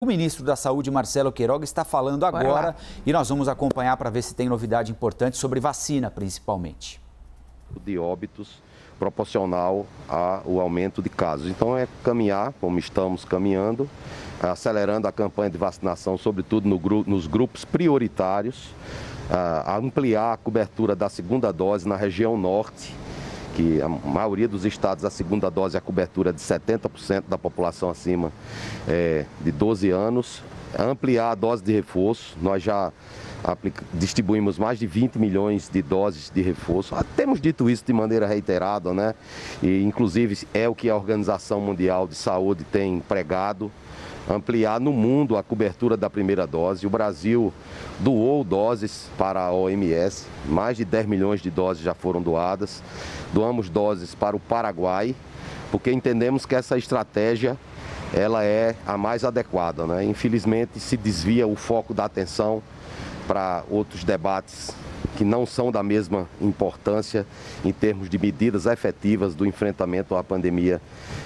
O ministro da Saúde, Marcelo Queiroga, está falando agora e nós vamos acompanhar para ver se tem novidade importante sobre vacina, principalmente. De óbitos proporcional ao aumento de casos. Então é caminhar, como estamos caminhando, acelerando a campanha de vacinação, sobretudo nos grupos prioritários, ampliar a cobertura da segunda dose na região norte, que a maioria dos estados, a segunda dose, a cobertura de 70% da população acima de 12 anos. Ampliar a dose de reforço, nós já distribuímos mais de 20 milhões de doses de reforço. Temos dito isso de maneira reiterada, né? E, inclusive, é o que a Organização Mundial de Saúde tem pregado. Ampliar no mundo a cobertura da primeira dose. O Brasil doou doses para a OMS, mais de 10 milhões de doses já foram doadas. Doamos doses para o Paraguai, porque entendemos que essa estratégia ela é a mais adequada, né? Infelizmente se desvia o foco da atenção para outros debates que não são da mesma importância em termos de medidas efetivas do enfrentamento à pandemia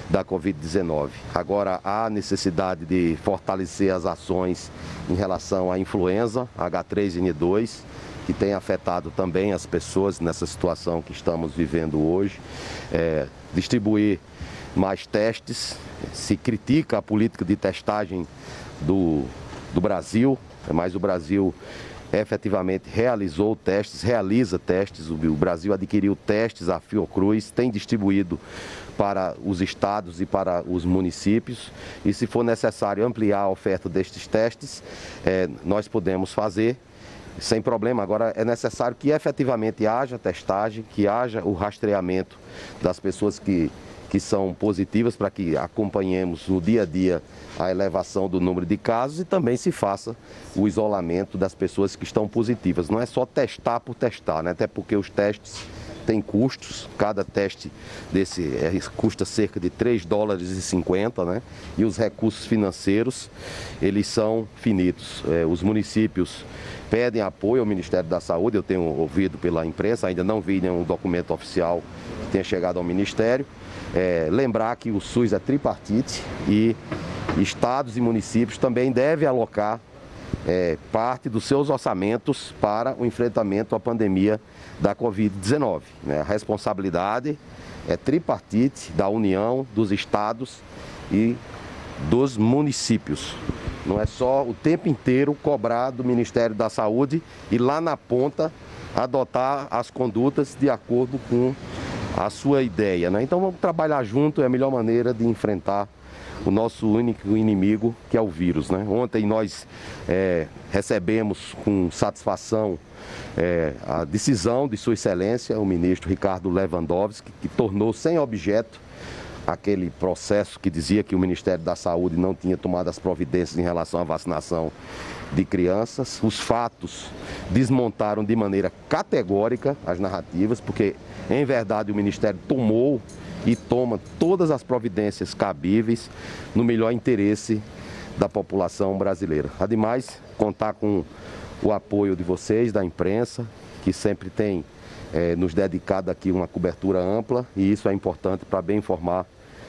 da Covid-19. Agora, há necessidade de fortalecer as ações em relação à influenza H3N2, que tem afetado também as pessoas nessa situação que estamos vivendo hoje. Distribuir mais testes. Se critica a política de testagem do Brasil, mas o Brasil efetivamente realiza testes, o Brasil adquiriu testes, a Fiocruz tem distribuído para os estados e para os municípios, e se for necessário ampliar a oferta destes testes, nós podemos fazer sem problema. Agora é necessário que efetivamente haja testagem, que haja o rastreamento das pessoas que são positivas, para que acompanhemos no dia a dia a elevação do número de casos e também se faça o isolamento das pessoas que estão positivas. Não é só testar por testar, né? Até porque os testes têm custos, cada teste desse custa cerca de $3,50, né? E os recursos financeiros, eles são finitos. Os municípios pedem apoio ao Ministério da Saúde, eu tenho ouvido pela imprensa, ainda não vi nenhum documento oficial que tenha chegado ao Ministério. Lembrar que o SUS é tripartite e estados e municípios também devem alocar parte dos seus orçamentos para o enfrentamento à pandemia da Covid-19. Né? A responsabilidade é tripartite da União, dos estados e dos municípios. Não é só o tempo inteiro cobrar do Ministério da Saúde e lá na ponta adotar as condutas de acordo com a sua ideia, né? Então vamos trabalhar junto, é a melhor maneira de enfrentar o nosso único inimigo, que é o vírus, né? Ontem nós recebemos com satisfação a decisão de Sua Excelência, o ministro Ricardo Lewandowski, que tornou sem objeto aquele processo que dizia que o Ministério da Saúde não tinha tomado as providências em relação à vacinação de crianças. Os fatos desmontaram de maneira categórica as narrativas, porque, em verdade, o Ministério tomou e toma todas as providências cabíveis no melhor interesse da população brasileira. Ademais, contar com o apoio de vocês, da imprensa, que sempre tem nos dedicado aqui uma cobertura ampla, e isso é importante para bem informar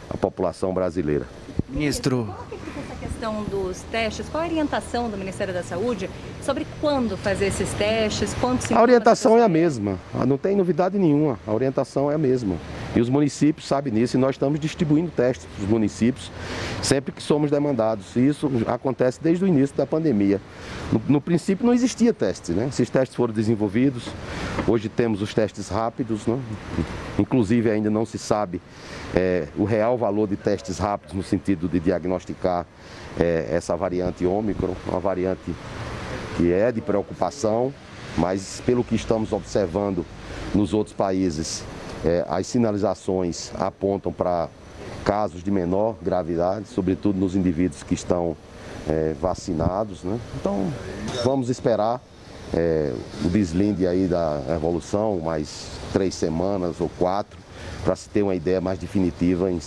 a população brasileira. Ministro, como que fica essa questão dos testes? Qual a orientação do Ministério da Saúde sobre quando fazer esses testes? A orientação é a mesma, não tem novidade nenhuma, a orientação é a mesma. E os municípios sabem disso, e nós estamos distribuindo testes para os municípios sempre que somos demandados. E isso acontece desde o início da pandemia. No princípio não existia teste, né? Esses testes foram desenvolvidos, hoje temos os testes rápidos, né? Inclusive ainda não se sabe o real valor de testes rápidos no sentido de diagnosticar essa variante Ômicron, uma variante que é de preocupação, mas pelo que estamos observando nos outros países, as sinalizações apontam para casos de menor gravidade, sobretudo nos indivíduos que estão vacinados, né? Então, vamos esperar o deslinde aí da evolução, mais 3 semanas ou 4, para se ter uma ideia mais definitiva em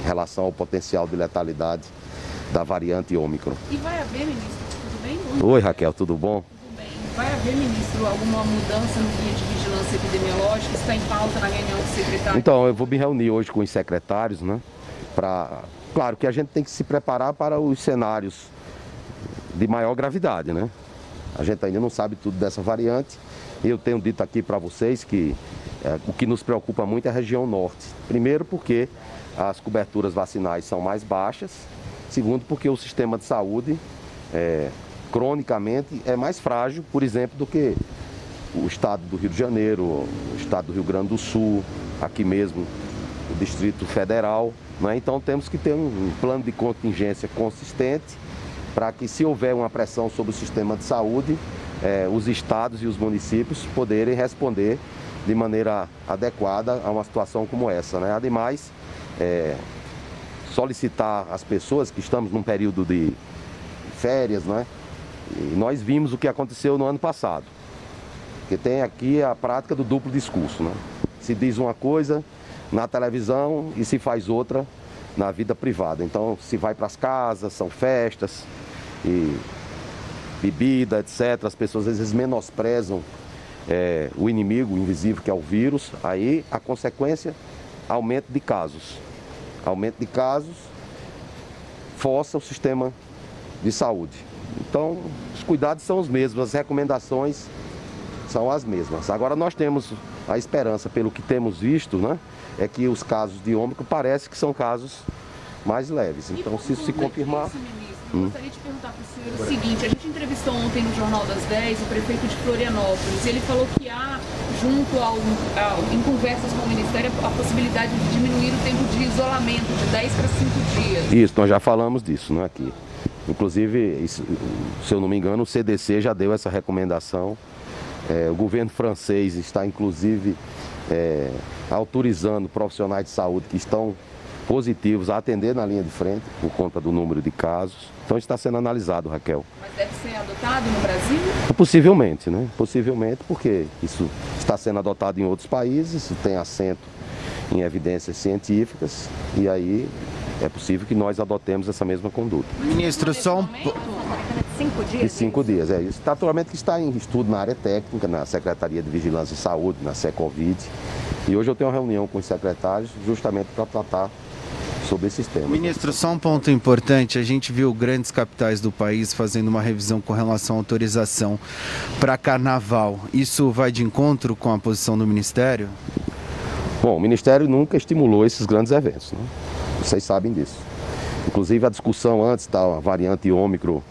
relação ao potencial de letalidade da variante Ômicron. E vai haver, ministro, tudo bem? Oi, Raquel, tudo bom? Tudo bem. Vai haver, ministro, alguma mudança no guia de vigilância epidemiológica? Está em pauta na reunião do secretário? Então, eu vou me reunir hoje com os secretários, né? Claro que a gente tem que se preparar para os cenários de maior gravidade, né? A gente ainda não sabe tudo dessa variante. Eu tenho dito aqui para vocês que o que nos preocupa muito é a região norte. Primeiro porque as coberturas vacinais são mais baixas. Segundo porque o sistema de saúde, cronicamente, é mais frágil, por exemplo, do que o estado do Rio de Janeiro, o estado do Rio Grande do Sul, aqui mesmo o Distrito Federal, né? Então temos que ter um plano de contingência consistente para que, se houver uma pressão sobre o sistema de saúde, os estados e os municípios poderem responder de maneira adequada a uma situação como essa, né? Ademais, solicitar às pessoas que estamos num período de férias, né? E nós vimos o que aconteceu no ano passado, porque tem aqui a prática do duplo discurso, né? Se diz uma coisa na televisão e se faz outra na vida privada. Então, se vai para as casas, são festas e bebida, etc. As pessoas às vezes menosprezam o inimigo invisível, que é o vírus. Aí a consequência, aumento de casos. Aumento de casos força o sistema de saúde. Então, os cuidados são os mesmos, as recomendações são as mesmas. Agora nós temos a esperança, pelo que temos visto, né, é que os casos de Ômicron parece que são casos mais leves. Então, se isso se confirmar... Eu gostaria de perguntar para o senhor o seguinte: a gente entrevistou ontem no Jornal das 10 o prefeito de Florianópolis, e ele falou que há, em conversas com o Ministério, a possibilidade de diminuir o tempo de isolamento de 10 para 5 dias. Isso, nós já falamos disso, né, aqui. Inclusive, isso, se eu não me engano, o CDC já deu essa recomendação. O governo francês está, inclusive, autorizando profissionais de saúde que estão positivos a atender na linha de frente por conta do número de casos. Então está sendo analisado, Raquel. Mas deve ser adotado no Brasil? Possivelmente, né? Possivelmente, porque isso está sendo adotado em outros países, isso tem assento em evidências científicas, e aí é possível que nós adotemos essa mesma conduta. Ministro, só um... 5 dias? De 5 dias, é isso. Naturalmente que está em estudo na área técnica, na Secretaria de Vigilância e Saúde, na Secovid. E hoje eu tenho uma reunião com os secretários justamente para tratar sobre esses temas. Ministro, só um ponto importante: a gente viu grandes capitais do país fazendo uma revisão com relação à autorização para carnaval. Isso vai de encontro com a posição do Ministério? Bom, o Ministério nunca estimulou esses grandes eventos, né? Vocês sabem disso. Inclusive a discussão antes da variante Ômicron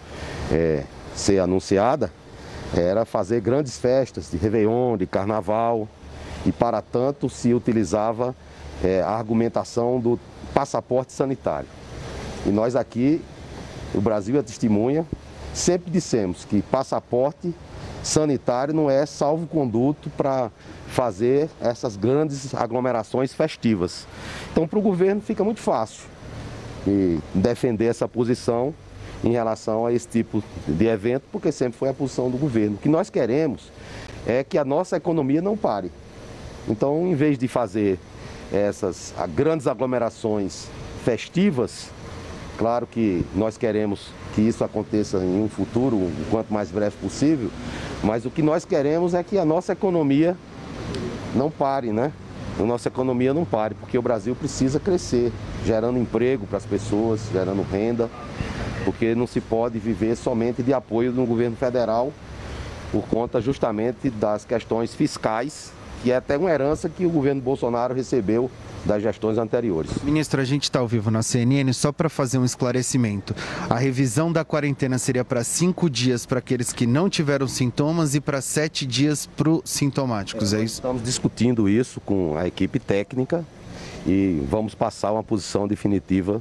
ser anunciada era fazer grandes festas de Réveillon, de Carnaval, e para tanto se utilizava a argumentação do passaporte sanitário. E nós aqui, o Brasil é testemunha, sempre dissemos que passaporte sanitário não é salvo-conduto para fazer essas grandes aglomerações festivas. Então, para o governo fica muito fácil defender essa posição em relação a esse tipo de evento, porque sempre foi a posição do governo. O que nós queremos é que a nossa economia não pare. Então, em vez de fazer essas grandes aglomerações festivas, claro que nós queremos que isso aconteça em um futuro o quanto mais breve possível, mas o que nós queremos é que a nossa economia não pare, né? A nossa economia não pare, porque o Brasil precisa crescer, gerando emprego para as pessoas, gerando renda, porque não se pode viver somente de apoio do governo federal por conta justamente das questões fiscais, que é até uma herança que o governo Bolsonaro recebeu das gestões anteriores. Ministro, a gente está ao vivo na CNN, só para fazer um esclarecimento. A revisão da quarentena seria para 5 dias para aqueles que não tiveram sintomas e para 7 dias para os sintomáticos, é isso? Estamos discutindo isso com a equipe técnica e vamos passar uma posição definitiva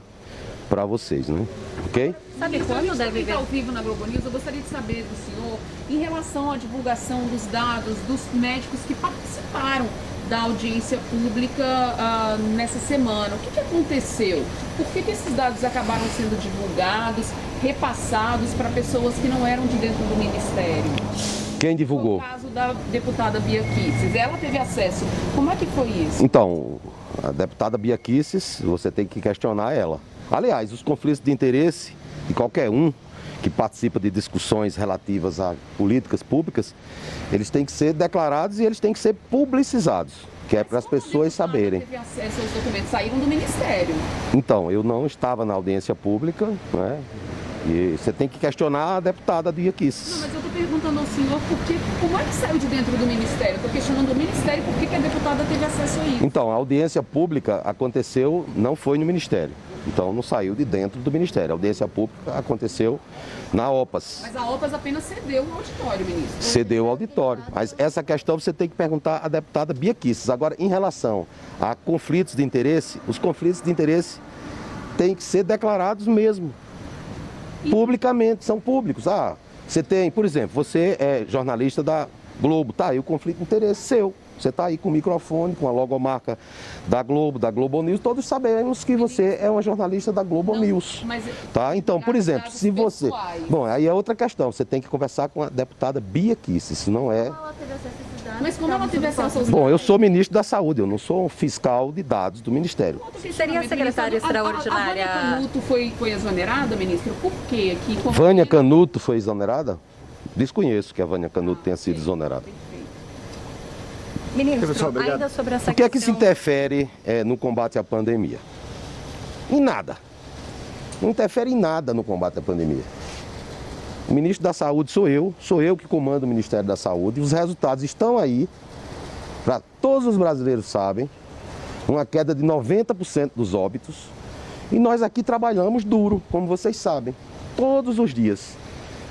para vocês, né? Ok? Sabe quando deve ver? Ao vivo na Globo News, eu gostaria de saber do senhor em relação à divulgação dos dados dos médicos que participaram da audiência pública nessa semana. O que aconteceu? Por que esses dados acabaram sendo divulgados, repassados para pessoas que não eram de dentro do Ministério? Quem divulgou? Foi o caso da deputada Bia Kicis. Ela teve acesso. Como é que foi isso? Então, a deputada Bia Kicis, você tem que questionar ela. Aliás, os conflitos de interesse de qualquer um que participa de discussões relativas a políticas públicas, eles têm que ser declarados e eles têm que ser publicizados, que é para as pessoas saberem. Teve acesso aos documentos, saíram do Ministério. Então, eu não estava na audiência pública, né? E você tem que questionar a deputada Bia Kicis. Não, mas eu estou perguntando ao senhor como é que saiu de dentro do Ministério? Estou questionando o Ministério por que a deputada teve acesso a isso. Então, a audiência pública aconteceu, não foi no Ministério. Então, não saiu de dentro do Ministério. A audiência pública aconteceu na OPAS. Mas a OPAS apenas cedeu o auditório, ministro. Cedeu o auditório. Mas essa questão você tem que perguntar à deputada Bia Kicis. Agora, em relação a conflitos de interesse, os conflitos de interesse têm que ser declarados mesmo. Publicamente, são públicos. Você tem, por exemplo, você é jornalista da Globo, tá aí o conflito de interesse seu. Você está aí com o microfone, com a logomarca da Globo News, todos sabemos que você é uma jornalista da Globo News. Tá? Então, por exemplo, se você... Bom, aí é outra questão, você tem que conversar com a deputada Bia Kicis, isso não é... Mas como ela teve acesso aos dados? Bom, eu sou ministro da Saúde, eu não sou um fiscal de dados do Ministério. Se seria a secretária extraordinária... A Vânia Canuto foi exonerada, ministro? Por quê? Vânia Canuto foi exonerada? Desconheço que a Vânia Canuto tenha sido exonerada. Ministro, ainda sobre essa questão... O que é que se interfere no combate à pandemia? Em nada. Não interfere em nada no combate à pandemia. O ministro da Saúde sou eu que comando o Ministério da Saúde. Os resultados estão aí, para todos os brasileiros sabem, uma queda de 90% dos óbitos. E nós aqui trabalhamos duro, como vocês sabem, todos os dias.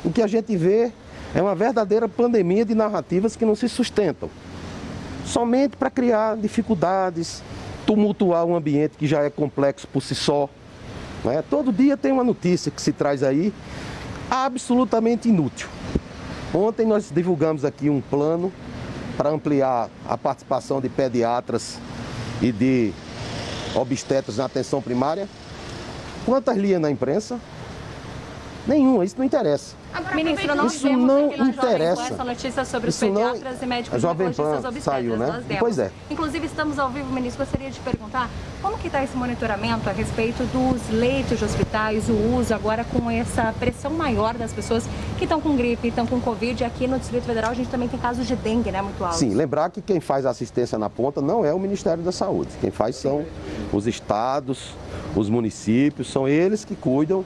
O que a gente vê é uma verdadeira pandemia de narrativas que não se sustentam. Somente para criar dificuldades, tumultuar um ambiente que já é complexo por si só. Né? Todo dia tem uma notícia que se traz aí, absolutamente inútil. Ontem nós divulgamos aqui um plano para ampliar a participação de pediatras e de obstetras na atenção primária. Quantas liam na imprensa? Nenhuma, isso não interessa. Agora, ministro, nós isso não interessa. Essa notícia sobre os pediatras e médicos neurologistas obstetras, saiu, né? Pois é. Inclusive, estamos ao vivo, ministro. Gostaria de perguntar como que está esse monitoramento a respeito dos leitos de hospitais, o uso agora com essa pressão maior das pessoas que estão com gripe, estão com Covid. Aqui no Distrito Federal a gente também tem casos de dengue, né, muito altos. Sim, lembrar que quem faz assistência na ponta não é o Ministério da Saúde. Quem faz são os estados, os municípios, são eles que cuidam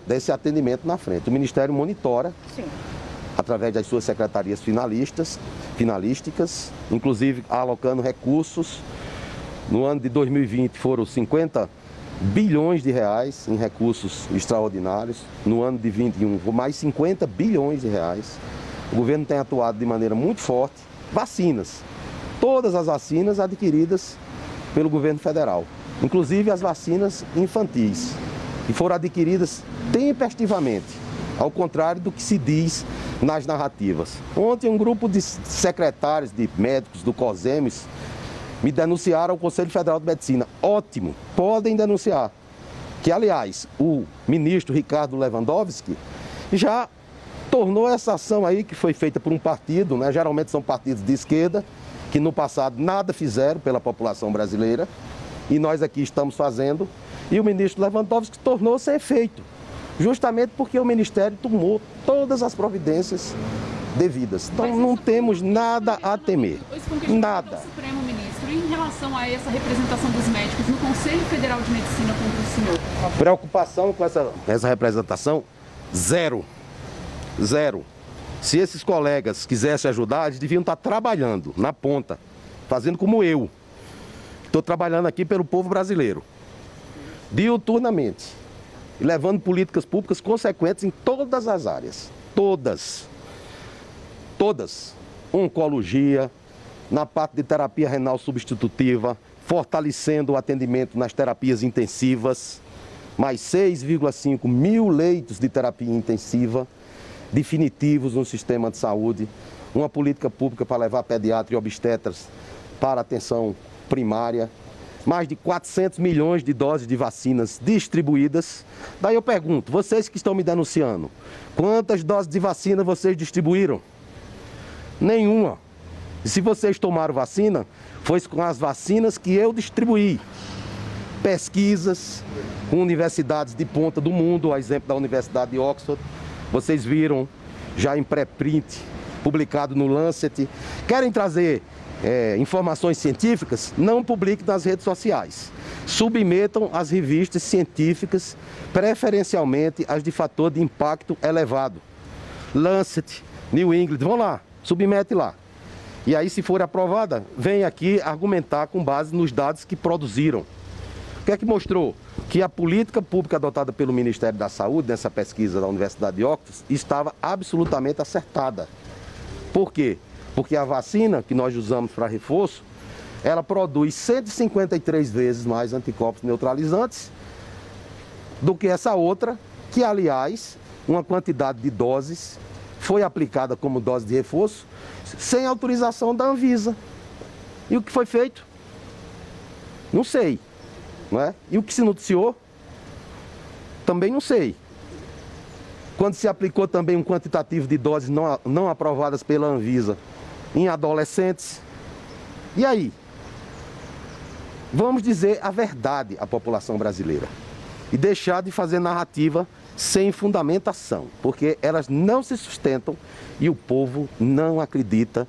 desse atendimento na frente. O Ministério monitora, sim, através das suas secretarias finalísticas, inclusive alocando recursos. No ano de 2020 foram 50 bilhões de reais em recursos extraordinários. No ano de 2021, mais 50 bilhões de reais. O governo tem atuado de maneira muito forte. Vacinas. Todas as vacinas adquiridas pelo governo federal, inclusive as vacinas infantis, que foram adquiridas tempestivamente, ao contrário do que se diz nas narrativas. Ontem um grupo de secretários, de médicos do COSEMES, me denunciaram ao Conselho Federal de Medicina. Ótimo, podem denunciar. Que, aliás, o ministro Ricardo Lewandowski já tornou essa ação aí, que foi feita por um partido, né? Geralmente são partidos de esquerda, que no passado nada fizeram pela população brasileira, e nós aqui estamos fazendo, e o ministro Lewandowski tornou sem efeito, justamente porque o Ministério tomou todas as providências devidas. Então não temos nada a temer, nada. Supremo, ministro, em relação a essa representação dos médicos no Conselho Federal de Medicina contra o senhor? Preocupação com essa representação, zero. Zero. Se esses colegas quisessem ajudar, eles deviam estar trabalhando na ponta, fazendo como eu. Estou trabalhando aqui pelo povo brasileiro, diuturnamente, e levando políticas públicas consequentes em todas as áreas. Todas. Todas. Oncologia, na parte de terapia renal substitutiva, fortalecendo o atendimento nas terapias intensivas, mais 6,5 mil leitos de terapia intensiva, definitivos no sistema de saúde, uma política pública para levar pediatras e obstetras para a atenção primária, mais de 400 milhões de doses de vacinas distribuídas. Daí eu pergunto, vocês que estão me denunciando, quantas doses de vacina vocês distribuíram? Nenhuma. E se vocês tomaram vacina, foi com as vacinas que eu distribuí. Pesquisas com universidades de ponta do mundo, a exemplo da Universidade de Oxford, vocês viram já em pré-print, publicado no Lancet. Querem trazer informações científicas, não publique nas redes sociais. Submetam as revistas científicas, preferencialmente as de fator de impacto elevado. Lancet, New England, vão lá, submete lá. E aí, se for aprovada, vem aqui argumentar com base nos dados que produziram. O que é que mostrou? Que a política pública adotada pelo Ministério da Saúde, nessa pesquisa da Universidade de Oxford, estava absolutamente acertada. Por quê? Porque a vacina que nós usamos para reforço, ela produz 153 vezes mais anticorpos neutralizantes do que essa outra, que, aliás, uma quantidade de doses foi aplicada como dose de reforço sem autorização da Anvisa. E o que foi feito? Não sei. Não é? E o que se noticiou? Também não sei. Quando se aplicou também um quantitativo de doses não aprovadas pela Anvisa em adolescentes. E aí? Vamos dizer a verdade à população brasileira e deixar de fazer narrativa sem fundamentação, porque elas não se sustentam e o povo não acredita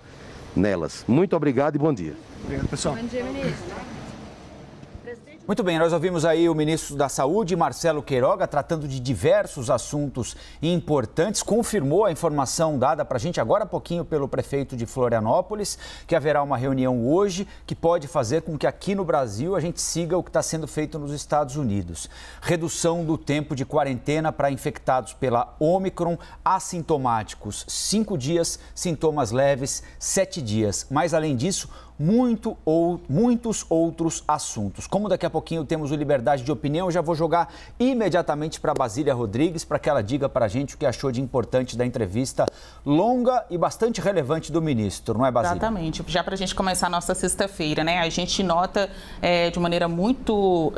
nelas. Muito obrigado e bom dia. Obrigado, pessoal. Bom dia, ministro. Muito bem, nós ouvimos aí o ministro da Saúde, Marcelo Queiroga, tratando de diversos assuntos importantes. Confirmou a informação dada para a gente agora há pouquinho pelo prefeito de Florianópolis, que haverá uma reunião hoje que pode fazer com que aqui no Brasil a gente siga o que está sendo feito nos Estados Unidos. Redução do tempo de quarentena para infectados pela Ômicron, assintomáticos 5 dias, sintomas leves 7 dias. Mas além disso, muitos outros assuntos. Como daqui a pouquinho temos o Liberdade de Opinião, eu já vou jogar imediatamente para a Basília Rodrigues para que ela diga para a gente o que achou de importante da entrevista longa e bastante relevante do ministro, não é, Basília? Exatamente. Já para a gente começar a nossa sexta-feira, né? A gente nota de maneira muito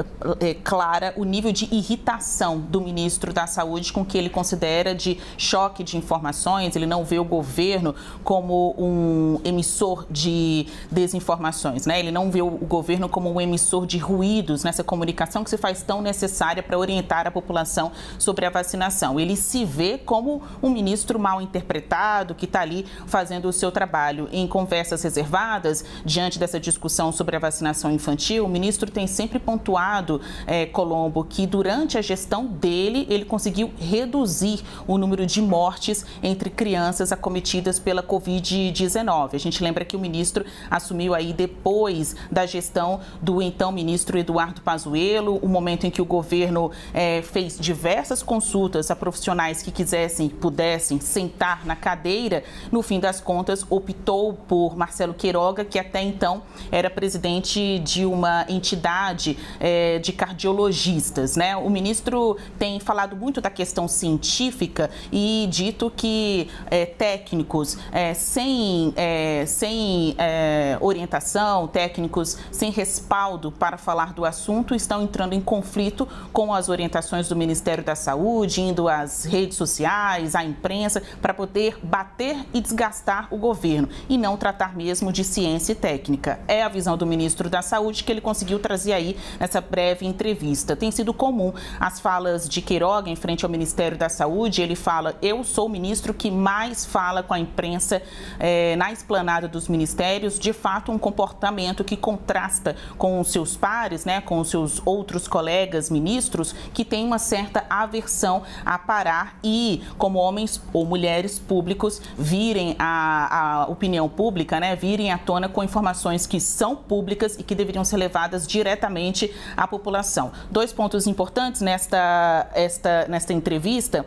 clara o nível de irritação do ministro da Saúde com o que ele considera de choque de informações. Ele não vê o governo como um emissor de desinformações, né? Ele não vê o governo como um emissor de ruídos nessa comunicação que se faz tão necessária para orientar a população sobre a vacinação. Ele se vê como um ministro mal interpretado que está ali fazendo o seu trabalho. Em conversas reservadas, diante dessa discussão sobre a vacinação infantil, o ministro tem sempre pontuado, Colombo, que durante a gestão dele, ele conseguiu reduzir o número de mortes entre crianças acometidas pela Covid-19. A gente lembra que o ministro assumiu aí depois da gestão do então ministro Eduardo Pazuello, o momento em que o governo fez diversas consultas a profissionais que pudessem sentar na cadeira. No fim das contas, optou por Marcelo Queiroga, que até então era presidente de uma entidade de cardiologistas, né? O ministro tem falado muito da questão científica e dito que técnicos sem orientação, técnicos sem respaldo para falar do assunto estão entrando em conflito com as orientações do Ministério da Saúde, indo às redes sociais, à imprensa, para poder bater e desgastar o governo e não tratar mesmo de ciência e técnica. É a visão do ministro da Saúde que ele conseguiu trazer aí nessa breve entrevista. Tem sido comum as falas de Queiroga em frente ao Ministério da Saúde. Ele fala: eu sou o ministro que mais fala com a imprensa na esplanada dos ministérios. De fato, um comportamento que contrasta com os seus pares, né, com os seus outros colegas ministros, que têm uma certa aversão a parar e, como homens ou mulheres públicos, virem a opinião pública, né, virem à tona com informações que são públicas e que deveriam ser levadas diretamente à população. 2 pontos importantes nesta entrevista.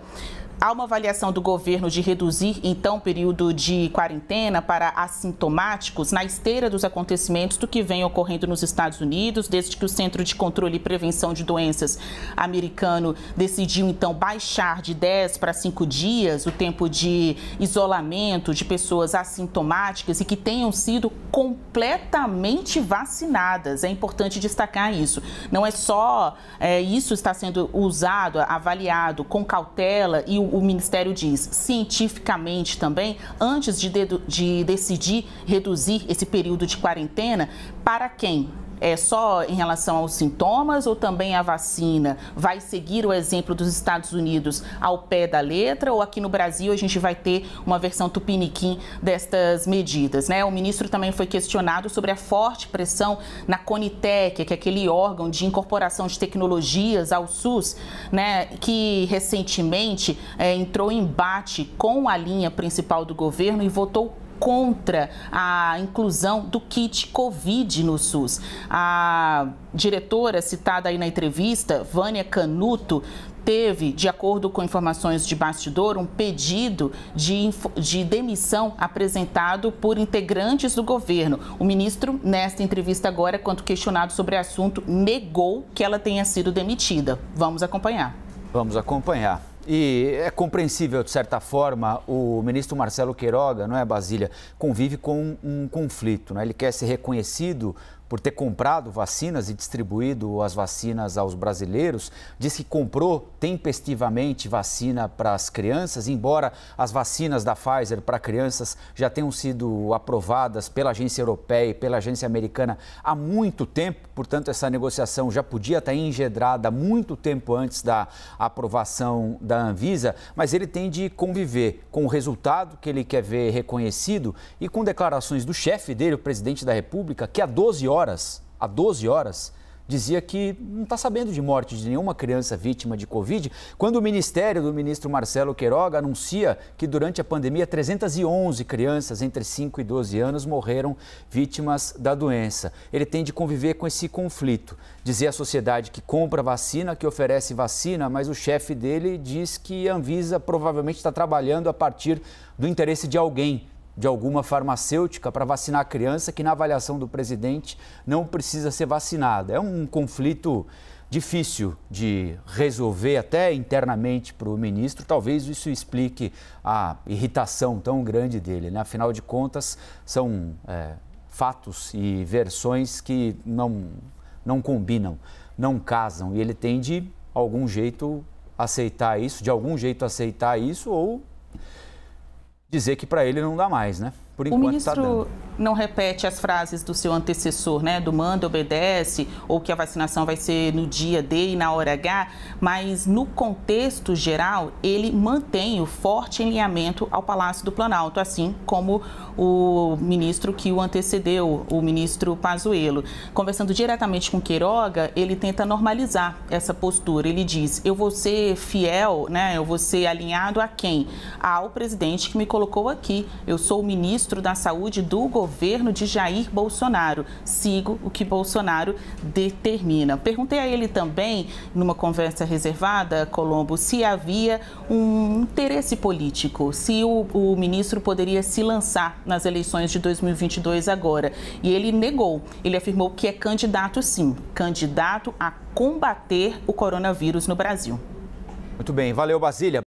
Há uma avaliação do governo de reduzir, então, o período de quarentena para assintomáticos na esteira dos acontecimentos do que vem ocorrendo nos Estados Unidos, desde que o Centro de Controle e Prevenção de Doenças americano decidiu, então, baixar de 10 para 5 dias o tempo de isolamento de pessoas assintomáticas e que tenham sido completamente vacinadas. É importante destacar isso. Não é só isso está sendo usado, avaliado com cautela e o Ministério diz, cientificamente também, antes de decidir reduzir esse período de quarentena, para quem? É só em relação aos sintomas ou também a vacina? Vai seguir o exemplo dos Estados Unidos ao pé da letra ou aqui no Brasil a gente vai ter uma versão tupiniquim destas medidas, né? O ministro também foi questionado sobre a forte pressão na Conitec, que é aquele órgão de incorporação de tecnologias ao SUS, né, que recentemente entrou em embate com a linha principal do governo e votou contra a inclusão do kit Covid no SUS. A diretora citada aí na entrevista, Vânia Canuto, teve, de acordo com informações de bastidor, um pedido de demissão apresentado por integrantes do governo. O ministro, nesta entrevista agora, quando questionado sobre o assunto, negou que ela tenha sido demitida. Vamos acompanhar. Vamos acompanhar. E é compreensível, de certa forma, o ministro Marcelo Queiroga, não é, Basília, convive com um conflito, né? Ele quer ser reconhecido por ter comprado vacinas e distribuído as vacinas aos brasileiros, diz que comprou tempestivamente vacina para as crianças, embora as vacinas da Pfizer para crianças já tenham sido aprovadas pela agência europeia e pela agência americana há muito tempo, portanto essa negociação já podia estar engedrada muito tempo antes da aprovação da Anvisa, mas ele tem de conviver com o resultado que ele quer ver reconhecido e com declarações do chefe dele, o presidente da República, que há 12 horas, dizia que não está sabendo de morte de nenhuma criança vítima de Covid, quando o ministério do ministro Marcelo Queiroga anuncia que durante a pandemia 311 crianças entre 5 e 12 anos morreram vítimas da doença. Ele tem de conviver com esse conflito, dizer à sociedade que compra vacina, que oferece vacina, mas o chefe dele diz que a Anvisa provavelmente está trabalhando a partir do interesse de alguém, de alguma farmacêutica para vacinar a criança que, na avaliação do presidente, não precisa ser vacinada. É um conflito difícil de resolver até internamente para o ministro. Talvez isso explique a irritação tão grande dele, né? Afinal de contas, são fatos e versões que não combinam, não casam. E ele tem de algum jeito aceitar isso, ou dizer que para ele não dá mais, né? Por enquanto, o ministro não repete as frases do seu antecessor, né? Do manda, obedece, ou que a vacinação vai ser no dia D e na hora H, mas no contexto geral, ele mantém o forte alinhamento ao Palácio do Planalto, assim como o ministro que o antecedeu, o ministro Pazuello. Conversando diretamente com Queiroga, ele tenta normalizar essa postura. Ele diz, eu vou ser fiel, né? Eu vou ser alinhado a quem? Ao presidente que me colocou aqui. Eu sou o ministro da Saúde do governo de Jair Bolsonaro. Sigo o que Bolsonaro determina. Perguntei a ele também, numa conversa reservada, Colombo, se havia um interesse político, se o ministro poderia se lançar nas eleições de 2022 agora. E ele negou. Ele afirmou que é candidato, sim, candidato a combater o coronavírus no Brasil. Muito bem, valeu, Basília.